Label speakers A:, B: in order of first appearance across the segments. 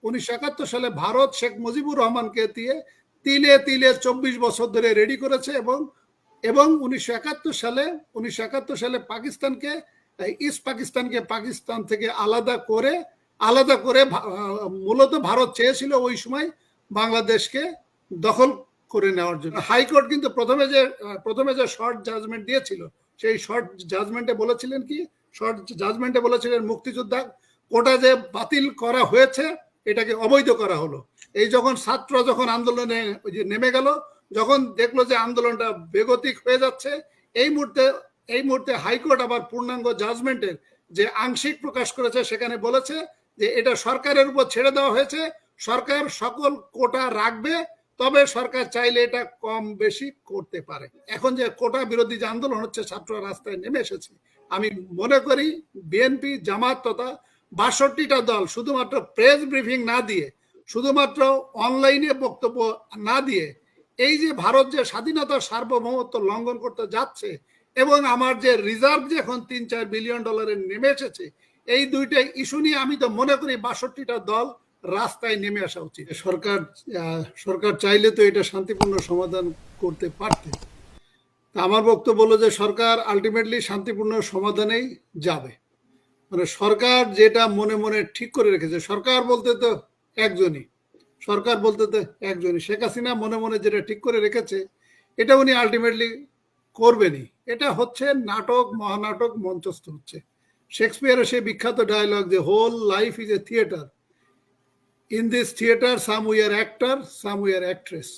A: 1971 সালে ভারত শেখ মুজিবুর রহমানকে দিয়ে তিলে তিলে 24 বছর ধরে রেডি করেছে এবং 1971 সালে পাকিস্তানকে ইস্ট পাকিস্তানকে পাকিস্তান থেকে আলাদা করে মূলত ভারত চেয়েছিল ওই সময় বাংলাদেশকে দখল করে নেওয়ার জন্য। হাইকোর্ট কিন্তু প্রথমে যে শর্ট জাজমেন্ট দিয়েছিল, সেই শর্ট জাজমেন্টে বলেছিলেন মুক্তিযোদ্ধা কোটা যে বাতিল করা হয়েছে এটাকে অবৈধ করা হলো। এই যখন আন্দোলনে নেমে গেল, যখন দেখলো যে আন্দোলনটা বেগতিক হয়ে যাচ্ছে, এই মুহূর্তে হাইকোর্ট আবার পূর্ণাঙ্গ জাজমেন্টের যে আংশিক প্রকাশ করেছে সেখানে বলেছে যে এটা সরকারের উপর ছেড়ে দেওয়া হয়েছে, সরকার সকল কোটা রাখবে, তবে সরকার চাইলে এটা কম বেশি করতে পারে। এখন যে কোটা বিরোধী যে আন্দোলন হচ্ছে, ছাত্ররা রাস্তায় নেমে এসেছে, আমি মনে করি বিএনপি, জামাত তথা ৬২টা দল শুধুমাত্র প্রেস ব্রিফিং না দিয়ে, শুধুমাত্র অনলাইনে বক্তব্য না দিয়ে, এই যে ভারত যে স্বাধীনতার সার্বভৌমত্ব লঙ্ঘন করতে যাচ্ছে এবং আমার যে রিজার্ভ যে এখন $3-4 বিলিয়ন নেমে এসেছে, এই দুইটা ইস্যু নিয়ে আমি তো মনে করি ৬২টা দল রাস্তায় নেমে আসা উচিত। সরকার চাইলে তো এটা শান্তিপূর্ণ সমাধান করতে পারতে। আমার বক্তব্য হলো যে সরকার আলটিমেটলি শান্তিপূর্ণ সমাধানেই যাবে। মানে সরকার যেটা মনে মনে ঠিক করে রেখেছে, সরকার বলতে তো একজনই, শেখ হাসিনা মনে মনে যেটা ঠিক করে রেখেছে এটা উনি আলটিমেটলি করবেনই। এটা হচ্ছে নাটক, মহানাটক মঞ্চস্থ হচ্ছে। শেক্সপিয়ারের সেই বিখ্যাত ডায়লগ যে whole life is a theatre, in this theatre some we are actor, some we are actress.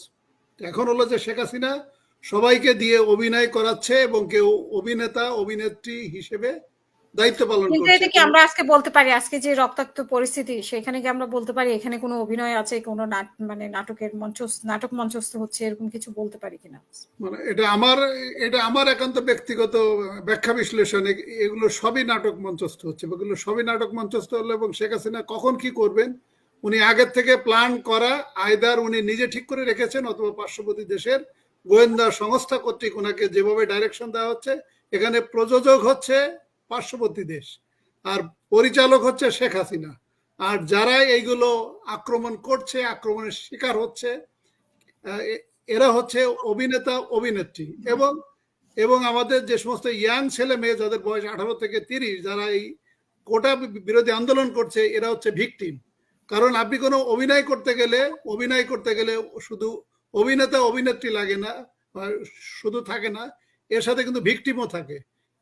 A: এখন হলো যে শেখ হাসিনা সবাইকে দিয়ে অভিনয় করাচ্ছে এবং কেউ অভিনেতা অভিনেত্রী হিসেবে দায়িত্ব পালন করছে।
B: এটা কি আমরা আজকে বলতে পারি, আজকে যে রক্তাক্ত পরিস্থিতি সেখানে কি আমরা বলতে পারি এখানে কোনো অভিনয় আছে, কোনো নাটক মঞ্চস্থ হচ্ছে, এরকম কিছু বলতে পারি কিনা?
A: মানে এটা আমার একান্ত ব্যক্তিগত ব্যাখ্যা বিশ্লেষণ। এগুলো সবই নাটক মঞ্চস্থ হচ্ছে, এগুলো সবই নাটক মঞ্চস্থ হলো। এবং শেখ হাসিনা কখন কি করবেন উনি আগের থেকে প্ল্যান করা, আইদার উনি নিজে ঠিক করে রেখেছেন অথবা পার্শ্ববর্তী দেশের গোয়েন্দা সংস্থা কর্তৃক ওনাকে যেভাবে ডাইরেকশন দেওয়া হচ্ছে, এখানে প্রযোজক হচ্ছে পার্শ্ববর্তী দেশ আর পরিচালক হচ্ছে শেখ হাসিনা। আর যারা এইগুলো আক্রমণ করছে, আক্রমণের শিকার হচ্ছে, এরা হচ্ছে অভিনেতা অভিনেত্রী এবং আমাদের যে সমস্ত ইয়াং ছেলে মেয়ে যাদের বয়স 18 থেকে 30, যারা এই কোটা বিরোধী আন্দোলন করছে, এরা হচ্ছে ভিকটিম। কারণ আপনি কোনো অভিনয় করতে গেলে শুধু অভিনেতা অভিনেত্রী লাগে না, শুধু থাকে না, এর সাথে কিন্তু ভিকটিমও থাকে।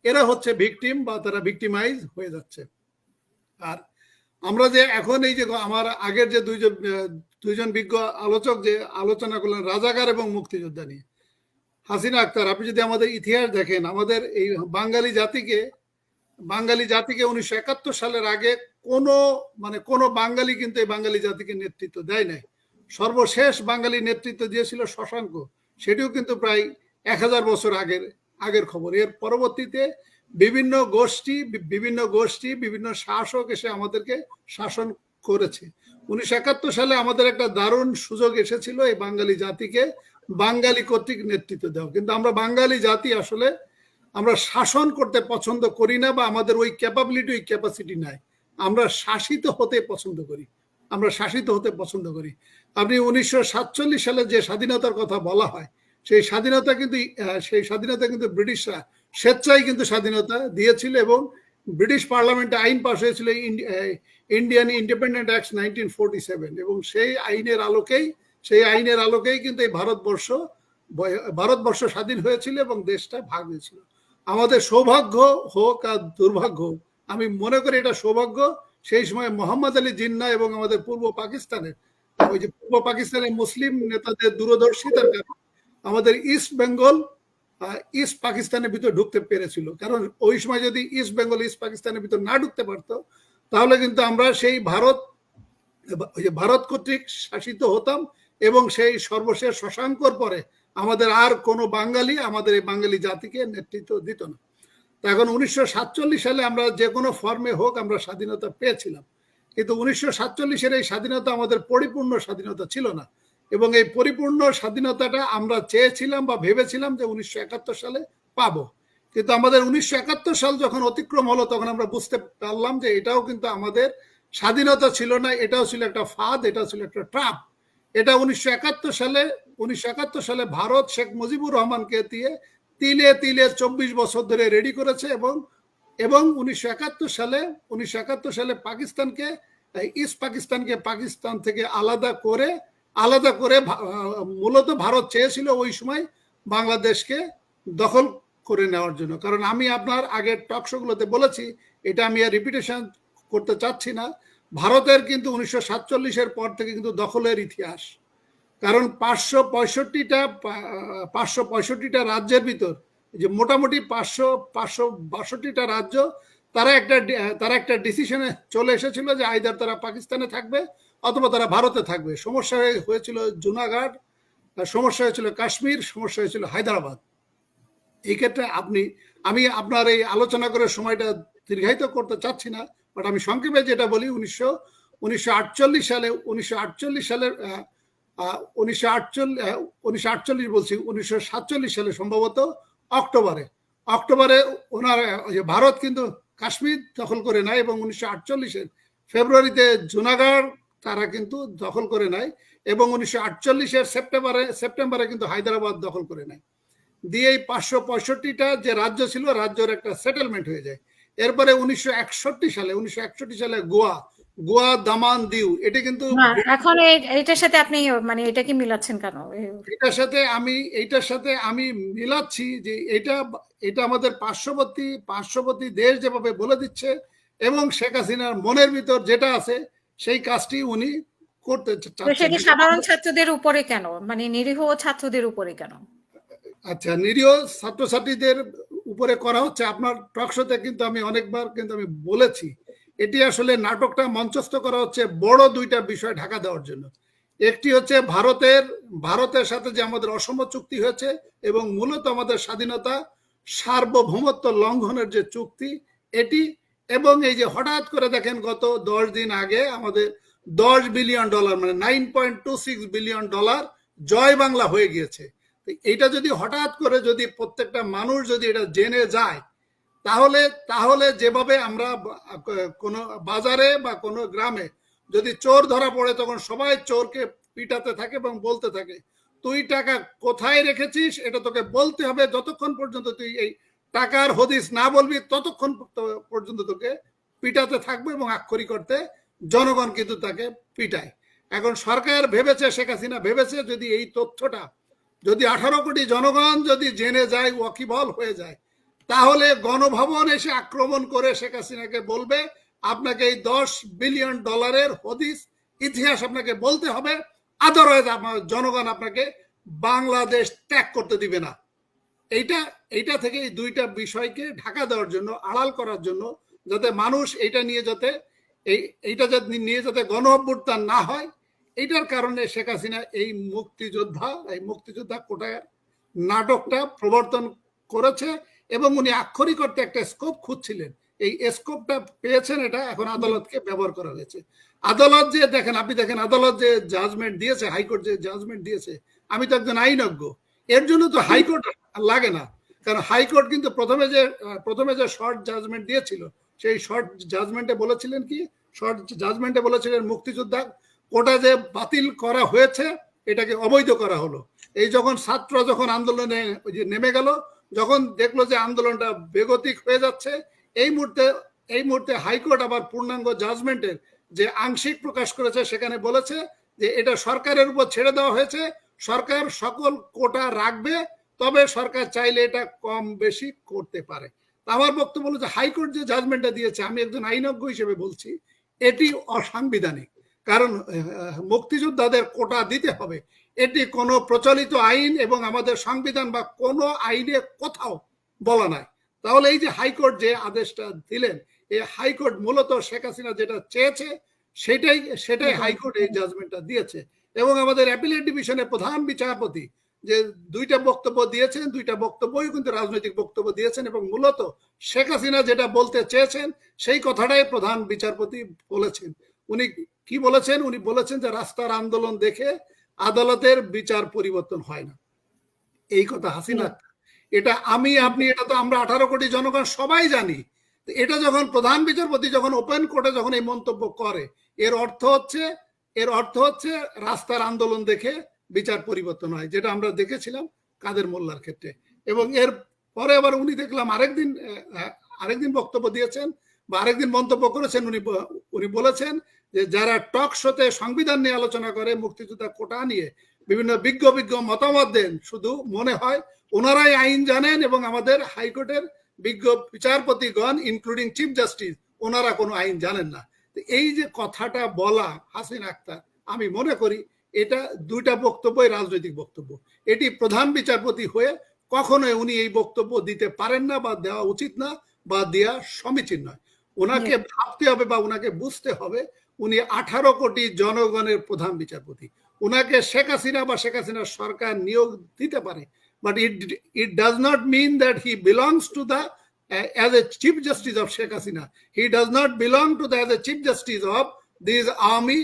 A: এরা হচ্ছে ভিকটিম বা তারা ভিকটিমাইজ হয়ে যাচ্ছে। আর আমরা যে এখন এই যে আমার আগের যে দুইজন বিজ্ঞ আলোচক যে আলোচনা করলেন রাজাকার এবং মুক্তিযোদ্ধা নিয়ে, হাসিনা আক্তার, আপনি যদি আমাদের ইতিহাস দেখেন, আমাদের এই বাঙালি জাতিকে 1971 সালের আগে কোনো বাঙালি কিন্তু এই বাঙালি জাতিকে নেতৃত্ব দেয় নাই। সর্বশেষ বাঙালি নেতৃত্ব দিয়েছিল শশাঙ্ক, সেটিও কিন্তু প্রায় 1000 বছর আগের খবর। এর পরবর্তীতে বিভিন্ন গোষ্ঠী বিভিন্ন শাসক এসে আমাদেরকে শাসন করেছে। 1971 সালে আমাদের একটা দারুণ সুযোগ এসেছিল এই বাঙালি জাতিকে বাঙালি কর্তৃক নেতৃত্ব দেওয়া। কিন্তু আমরা বাঙালি জাতি আসলে আমরা শাসন করতে পছন্দ করি না, বা আমাদের ওই ক্যাপাবিলিটি, ওই ক্যাপাসিটি নাই। আমরা শাসিত হতে পছন্দ করি। আপনি 1947 সালে যে স্বাধীনতার কথা বলা হয়, সেই স্বাধীনতা কিন্তু ব্রিটিশরা স্বেচ্ছায় কিন্তু স্বাধীনতা দিয়েছিল এবং ব্রিটিশ পার্লামেন্টে আইন পাস হয়েছিল, ইন্ডিয়ান ইন্ডিপেন্ডেন্ট অ্যাক্ট 1947, এবং সেই আইনের আলোকেই কিন্তু এই ভারতবর্ষ স্বাধীন হয়েছিল এবং দেশটা ভাগ হয়েছিল। আমাদের সৌভাগ্য হোক আর দুর্ভাগ্য, আমি মনে করি এটা সৌভাগ্য, সেই সময় মোহাম্মদ আলী জিন্নাহ এবং আমাদের পূর্ব পাকিস্তানের মুসলিম নেতাদের দূরদর্শিতার কারণে আমাদের ইস্ট পাকিস্তানের ভিতর ঢুকতে পেরেছিল। কারণ ওই সময় যদি ইস্ট পাকিস্তানের ভিতর না ঢুকতে পারতো, তাহলে কিন্তু আমরা সেই ভারত কর্তৃক শাসিত হতাম এবং সেই সর্বশেষ শশাঙ্কর পরে আমাদের আর কোনো বাঙালি আমাদের এই বাঙালি জাতিকে নেতৃত্ব দিত না। তো এখন 1947 সালে আমরা যে কোনো ফর্মে হোক আমরা স্বাধীনতা পেয়েছিলাম, কিন্তু 1947-এর এই স্বাধীনতা আমাদের পরিপূর্ণ স্বাধীনতা ছিল না। এবং এই পরিপূর্ণ স্বাধীনতাটা আমরা চেয়েছিলাম বা ভেবেছিলাম যে 1971 সালে পাবো। কিন্তু আমাদের 1971 সাল যখন অতিক্রম হলো, তখন আমরা বুঝতে পারলাম যে এটাও কিন্তু আমাদের স্বাধীনতা ছিল না, এটাও ছিল একটা ফাঁদ, এটাও ছিল একটা ট্রাপ। এটা 1971 সালে ভারত শেখ মুজিবুর রহমানকে দিয়ে তিলে তিলে 24 বছর ধরে রেডি করেছে এবং এবং 1971 সালে পাকিস্তানকে, ইস্ট পাকিস্তানকে পাকিস্তান থেকে আলাদা করে মূলত ভারত চেয়েছিল ওই সময় বাংলাদেশকে দখল করে নেওয়ার জন্য। কারণ আমি আপনার আগের টক শোগুলোতে বলেছি, এটা আমি আর রিপিটেশন করতে চাচ্ছি না, ভারতের কিন্তু 1947-এর পর থেকে কিন্তু দখলের ইতিহাস। কারণ 565টা রাজ্যের ভিতর যে মোটামুটি 562টা রাজ্য, তারা একটা ডিসিশনে চলে এসেছিল যে আইদার তারা পাকিস্তানে থাকবে অথবা তারা ভারতে থাকবে। সমস্যা হয়েছিল জুনাগড়, সমস্যা হয়েছিল কাশ্মীর, সমস্যা হয়েছিল হায়দ্রাবাদ। এই ক্ষেত্রে আমি আপনার এই আলোচনা করে সময়টা দীর্ঘায়িত করতে চাচ্ছি না, বাট আমি সংক্ষেপে যেটা বলি, 1948 সালে 1947 সালে সম্ভবত অক্টোবরে ওনার ভারত কিন্তু কাশ্মীর দখল করে নেয় এবং 1948-এর ফেব্রুয়ারিতে জুনাগড় তারা কিন্তু দখল করে নেয় এবং 1948-এর সেপ্টেম্বরে কিন্তু হায়দ্রাবাদ দখল করে নেয়। দিয়ে এই 565টা যে রাজ্য ছিল, রাজ্যের একটা সেটেলমেন্ট হয়ে যায়। এরপরে 1961 সালে গোয়া, দামান, দিউ, এটা কিন্তু
B: এখন এটার সাথে আপনি মানে এটা কি মিলাচ্ছেন কেন?
A: এইটার সাথে আমি মিলাচ্ছি যে এটা আমাদের পার্শ্ববর্তী দেশ যেভাবে বলে দিচ্ছে এবং শেখ হাসিনার মনের ভিতর যেটা আছে সেই কাজটি উনি করতে চাচ্ছেন।
B: সাধারণ ছাত্রদের উপরে কেন, মানে নিরীহ ছাত্রদের উপরে কেন?
A: আচ্ছা, নিরীহ ছাত্রছাত্রীদের উপরে করা হচ্ছে। আপনার টক শোতে কিন্তু আমি অনেকবার কিন্তু আমি বলেছি, এটি আসলে নাটকটা মঞ্চস্থ করা হচ্ছে বড় দুইটা বিষয় ঢাকা দেওয়ার জন্য। একটি হচ্ছে ভারতের সাথে যে আমাদের অসম চুক্তি হয়েছে এবং মূলত আমাদের স্বাধীনতা সার্বভৌমত্ব লঙ্ঘনের যে চুক্তি এটি, এবং এই যে হঠাৎ করে দেখেন গত 10 দিন আগে আমাদের $10 বিলিয়ন মানে $9.26 বিলিয়ন জয় বাংলা হয়ে গিয়েছে। এটা যদি হঠাৎ করে যদি প্রত্যেকটা মানুষ যদি এটা জেনে যায়, তাহলে যেভাবে আমরা কোনো বাজারে বা কোনো গ্রামে যদি চোর ধরা পড়ে তখন সবাই চোরকে পিটাতে থাকে এবং বলতে থাকে তুই টাকা কোথায় রেখেছিস এটা তোকে বলতে হবে, যতক্ষণ পর্যন্ত তুই এই টাকার হদিস না বলবি ততক্ষণ পর্যন্ত তোকে পিটাতে থাকবে এবং আক্ষরিক করতে জনগণ কিন্তু তাকে পিটায়। এখন সরকার ভেবেছে, শেখ হাসিনা ভেবেছে, যদি এই তথ্যটা যদি 18 কোটি জনগণ যদি জেনে যায়, ওয়াকিবহাল হয়ে যায়, তাহলে গণভবন এসে আক্রমণ করে শেখ হাসিনাকে বলবে আপনাকে এই $10 বিলিয়ন হদিস ইতিহাস আপনাকে বলতে হবে, আদারওয়াইজ আপনার জনগণ আপনাকে বাংলাদেশ ত্যাগ করতে দিবে না। এইটা থেকে এই দুইটা বিষয়কে ঢাকা দেওয়ার জন্য, আড়াল করার জন্য, যাতে মানুষ এইটা নিয়ে যাতে গণ অভ্যুত্থান না হয়, এইটার কারণে শেখ হাসিনা এই মুক্তিযোদ্ধা কোটার নাটকটা প্রবর্তন করেছে এবং উনি আক্ষরিক অর্থে একটা স্কোপ খুঁজছিলেন। এই স্কোপটা পেয়েছেন, এটা এখন আদালতকে ব্যবহার করা হয়েছে। আদালত যে দেখেন, আপনি দেখেন আদালত যে জাজমেন্ট দিয়েছে, হাইকোর্ট যে জাজমেন্ট দিয়েছে, আমি তো একজন আইনজ্ঞ, এর জন্য তো হাইকোর্ট লাগে না। কারণ হাইকোর্ট কিন্তু প্রথমে যে শর্ট জাজমেন্ট দিয়েছিল, সেই শর্ট জাজমেন্টে বলেছিলেন মুক্তিযোদ্ধা কোটা যে বাতিল করা হয়েছে এটাকে অবৈধ করা হলো। এই যখন আন্দোলনে নেমে গেল, যখন দেখলো যে আন্দোলনটা বেগতিক হয়ে যাচ্ছে, এই মুহূর্তে হাইকোর্ট আবার পূর্ণাঙ্গ জাজমেন্টের যে আংশিক প্রকাশ করেছে, সেখানে বলেছে যে এটা সরকারের উপর ছেড়ে দেওয়া হয়েছে, সরকার সকল কোটা রাখবে, তবে সরকার চাইলে এটা কম বেশি করতে পারে। আমার বক্তব্য হলো যে হাইকোর্ট যে জাজমেন্টটা দিয়েছে, আমি একজন আইনজ্ঞ হিসেবে বলছি, এটি অসাংবিধানিক। কারণ মুক্তিযোদ্ধাদের কোটা দিতে হবে, এটি কোনো প্রচলিত আইন এবং আমাদের সংবিধান বা কোনো আইনে কোথাও বলা নাই। তাহলে এই যে হাইকোর্ট যে আদেশটা দিলেন, এই হাইকোর্ট মূলত শেখ হাসিনা যেটা চেয়েছে সেটাই হাইকোর্ট এই জাজমেন্টটা দিয়েছে। এবং আমাদের অ্যাপিলেট ডিভিশনের প্রধান বিচারপতি যে দুইটা বক্তব্য দিয়েছেন, দুইটা বক্তব্যই কিন্তু রাজনৈতিক বক্তব্য দিয়েছেন এবং মূলত শেখ হাসিনা যেটা বলতে চেয়েছেন সেই কথাটাই প্রধান বিচারপতি বলেছেন। উনি কি বলেছেন? উনি বলেছেন যে রাস্তার আন্দোলন দেখে আদালতের বিচার পরিবর্তন হয় না। এই কথা হাসিনা, এটা আপনি এটা তো আমরা 18 কোটি জনগণ সবাই জানি এটা যখন প্রধান বিচারপতি যখন ওপেন কোর্টে যখন এই মন্তব্য করে, এর অর্থ হচ্ছে রাস্তার আন্দোলন দেখে বিচার পরিবর্তন হয়, যেটা আমরা দেখেছিলাম কাদের মোল্লার ক্ষেত্রে। এবং এর পরে আবার উনি দেখলাম আরেকদিন বক্তব্য দিয়েছেন বা আরেকদিন মন্তব্য করেছেন। উনি বলেছেন যে যারা টক শোতে সংবিধান নিয়ে আলোচনা করে, মুক্তিযোদ্ধা কোটা নিয়ে বিভিন্ন বিজ্ঞ মতামত দেন, শুধু মনে হয় ওনারাই আইন জানেন এবং আমাদের হাইকোর্টের বিজ্ঞ বিচারপতিগণ ইনক্লুডিং চিফ জাস্টিস ওনারা কোনো আইন জানেন না। এই যে কথাটা বলা হাসিনা আক্তার, আমি মনে করি এটা দুইটা বক্তব্যই রাজনৈতিক বক্তব্য। এটি প্রধান বিচারপতি হয়ে কখনোই উনি এই বক্তব্য দিতে পারেন না বা দেওয়া উচিত না বা দেওয়া সমীচীন নয়। ওনাকে ভাবতে হবে বা ওনাকে বুঝতে হবে উনি 18 কোটি জনগণের প্রধান বিচারপতি। ওনাকে শেখ হাসিনা বা শেখ হাসিনার সরকার নিয়োগ দিতে পারে, but it does not mean that he belongs to the as a chief justice of Sheikh Hasina. He does not belong to the as a chief justice of this army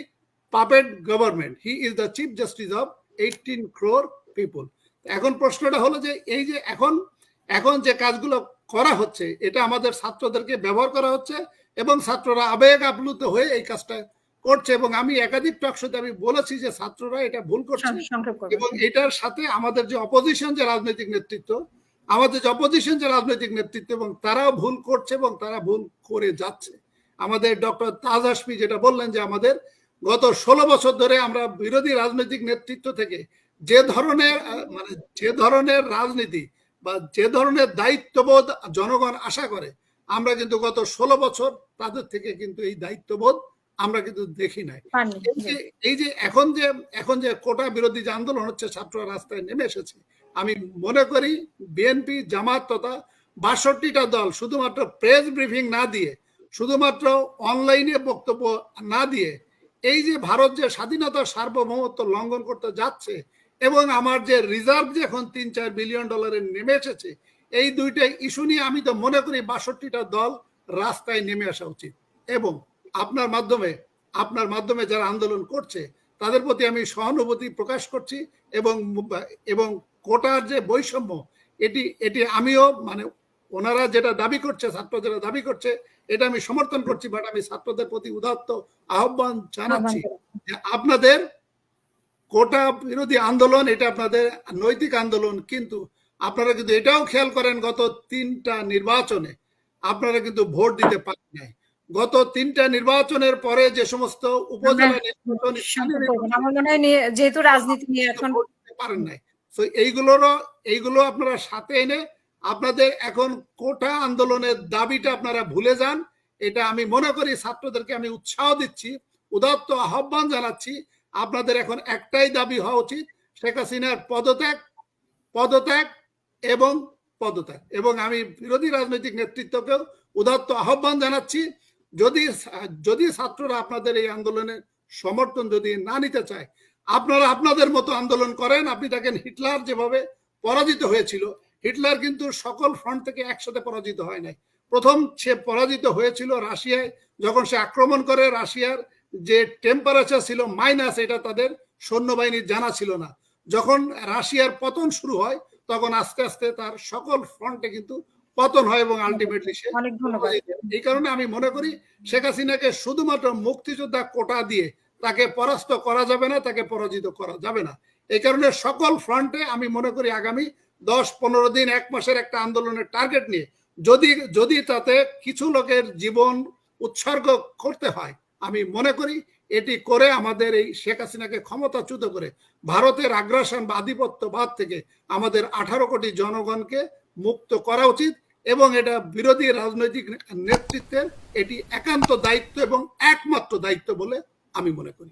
A: puppet government. He is the chief justice of 18 crore people. এখন প্রশ্নটা হলো যে এই যে এখন যে কাজগুলো করা হচ্ছে, এটা আমাদের ছাত্রদেরকে ব্যবহার করা হচ্ছে এবং ছাত্ররা আবেগ আপ্লুত হয়ে এই কাজটা করছে। এবং আমি একাধিক টকশোতে আমি বলেছি যে ছাত্ররা এটা ভুল করছে এবং এটার সাথে আমাদের যে অপোজিশন যে রাজনৈতিক নেতৃত্ব এবং তারাও ভুল করছে এবং তারা ভুল করে যাচ্ছে। আমাদের ডক্টর তাজ হাশমি যেটা বললেন যে আমাদের গত 16 বছর ধরে আমরা বিরোধী রাজনৈতিক নেতৃত্ব থেকে যে ধরনের রাজনীতি বা যে ধরনের দায়িত্ববোধ জনগণ আশা করে, আমরা কিন্তু গত 16 বছর তাদের থেকে কিন্তু এই দায়িত্ববোধ আমরা কিন্তু দেখি নাই। এই যে এখন যে কোটা বিরোধী যে আন্দোলন হচ্ছে, ছাত্ররা রাস্তায় নেমে এসেছে, আমি মনে করি বিএনপি, জামাত তথা 62টা দল শুধুমাত্র প্রেস ব্রিফিং না দিয়ে, শুধুমাত্র অনলাইনে বক্তব্য না দিয়ে, এই যে ভারত যে স্বাধীনতার সার্বভৌমত্ব লঙ্ঘন করতে যাচ্ছে এবং আমার যে রিজার্ভ যে এখন $3-4 বিলিয়ন নেমে এসেছে, এই দুইটা ইস্যু নিয়ে আমি তো মনে করি 62টা দল রাস্তায় নেমে আসা উচিত। এবং আপনার মাধ্যমে যারা আন্দোলন করছে তাদের প্রতি আমি সহানুভূতি প্রকাশ করছি এবং কোটার যে বৈষম্য, এটি আমিও মানে ওনারা যেটা দাবি করছে, ছাত্র যেটা দাবি করছে, এটা আমি সমর্থন করছি। বাট আমি ছাত্রদের প্রতি উদাত্ত আহ্বান জানাচ্ছি যে আপনাদের কোটা বিরোধী আন্দোলন এটা আপনাদের নৈতিক আন্দোলন, কিন্তু আপনারা কিন্তু এটাও খেয়াল করেন গত 3টা নির্বাচনে আপনারা কিন্তু ভোট দিতে পারেন নাই। গত 3টা নির্বাচনের পরে যে সমস্ত উপজেলা নির্বাচন
B: যেহেতু রাজনীতি নিয়ে এখন
A: পারেন নাই, তো এইগুলো আপনারা সাথে এনে আপনাদের এখন কোটা আন্দোলনের দাবিটা আপনারা ভুলে যান। এটা আমি মনে করি ছাত্রদেরকে আমি উৎসাহ দিচ্ছি, উদাত্ত আহ্বান জানাচ্ছি। আপনাদের এখন একটাই দাবি হওয়া উচিত, শেখ হাসিনার পদত্যাগ এবং আমি বিরোধী রাজনৈতিক নেতৃত্বকেও উদাত্ত আহ্বান জানাচ্ছি, যদি ছাত্ররা আপনাদের এই আন্দোলনের সমর্থন যদি না নিতে চায়, আপনারা আপনাদের মতো আন্দোলন করেন। আপনি দেখেন হিটলার যেভাবে পরাজিত হয়েছিল, হিটলার কিন্তু সকল ফ্রন্ট থেকে একসাথে পরাজিত হয় নাই। প্রথম সে পরাজিত হয়েছিল রাশিয়ায়, যখন সে আক্রমণ করে। রাশিয়ার যে টেম্পারেচার ছিল মাইনাস, এটা তাদের সৈন্যবাহিনীর জানা ছিল না। যখন রাশিয়ার পতন শুরু হয়, তখন আস্তে আস্তে তার সকল ফ্রন্টে কিন্তু পতন হয় এবং আলটিমেটলি সে। এই কারণে আমি মনে করি শেখ হাসিনাকে শুধুমাত্র মুক্তিযোদ্ধা কোটা দিয়ে তাকে পরাস্ত করা যাবে না, তাকে পরাজিত করা যাবে না। এই কারণে সকল ফ্রন্টে আমি মনে করি আগামী 10-15 দিন, 1 মাসের একটা আন্দোলনের টার্গেট নিয়ে যদি তাতে কিছু লোকের জীবন উৎসর্গ করতে হয়, আমি মনে করি এটি করে আমাদের এই শেখ হাসিনাকে ক্ষমতাচ্যুত করে ভারতের আগ্রাসন বা আধিপত্যবাদ থেকে আমাদের 18 কোটি জনগণকে মুক্ত করা উচিত। এবং এটা বিরোধী রাজনৈতিক নেতৃত্বের এটি একান্ত দায়িত্ব এবং একমাত্র দায়িত্ব বলে আমি মনে করি।